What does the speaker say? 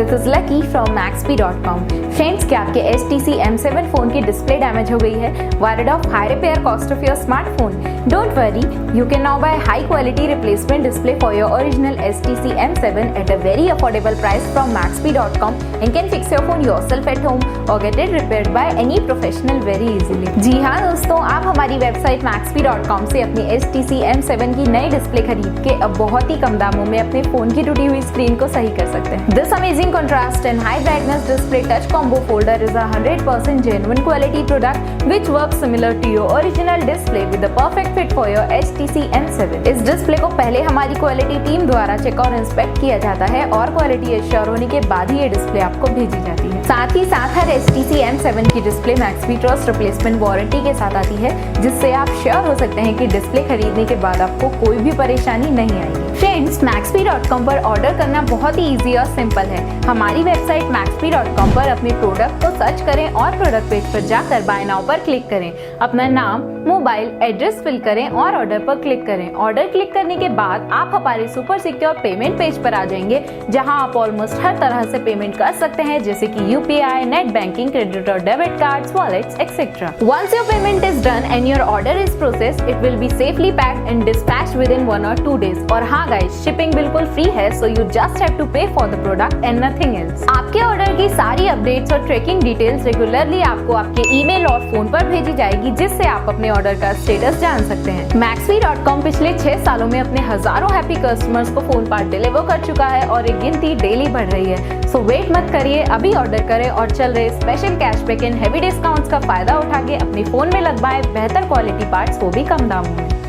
This is lucky from Maxbhi.com। Friends, क्या आपके HTC M7 phone की डिस्प्ले डैमेज हो गई है? Worried of high repair cost of your smartphone? Don't worry, you can now buy high quality replacement display for your original HTC M7 at a very affordable price from Maxbhi.com and can fix your phone yourself at home or get it repaired by any professional very easily। जी हाँ दोस्तों, आप हमारी website Maxbhi.com से अपनी HTC M7 की नई display खरीद के अब बहुत ही कम दामों में अपने फोन की टूटी हुई स्क्रीन को सही कर सकते हैं। This amazing contrast and high brightness display touch combo folder is a 100% genuine quality product which works similar to your original display with the perfect fit for your HTC M7। इस display को पहले हमारी quality team द्वारा check और inspect किया जाता है और क्वालिटी एश्योर होने के बाद ही ये डिस्प्ले आपको भेजी जाती है। साथ ही साथ हर HTC M7 की display Maxbhi trust replacement warranty के साथ आती है, जिससे आप श्योर हो सकते हैं कि डिस्प्ले खरीदने के बाद आपको कोई भी परेशानी नहीं आएगी। फ्रेंड्स, Maxbhi.com पर ऑर्डर करना बहुत ही इजी और सिंपल है। हमारी वेबसाइट Maxbhi.com पर अपने प्रोडक्ट को सर्च करें और प्रोडक्ट पेज पर जाकर बाय नाउ पर क्लिक करें। अपना नाम, मोबाइल, एड्रेस फिल करें और ऑर्डर पर क्लिक करें। ऑर्डर क्लिक करने के बाद आप हमारे सुपर सिक्योर पेमेंट पेज पर आ जाएंगे, जहां आप ऑलमोस्ट हर तरह से पेमेंट कर सकते हैं, जैसे कि UPI, नेट बैंकिंग, क्रेडिट और debit cards, wallets, etcetera. Once your payment is done and your order is processed, it will be safely packed and dispatched within 1 or 2 days। और हाँ गाइस, शिपिंग बिल्कुल free है, so you just have to pay for the product and nothing else। आपके order की सारी updates और tracking details regularly आपको आपके ईमेल और फोन पर भेजी जाएगी, जिससे आप अपने ऑर्डर का स्टेटस जान सकते हैं। Maxbhi.com पिछले 6 सालों में अपने हजारों हैप्पी कस्टमर्स को फोन पार्ट डिलीवर कर चुका है और एक गिनती डेली बढ़ रही है। सो वेट मत करिए, अभी ऑर्डर करें और चल रहे special cashback and heavy discounts का फायदा उठा के अपने फोन में लगवाएं बेहतर क्वालिटी पार्ट्स, वो भी कम दामों में।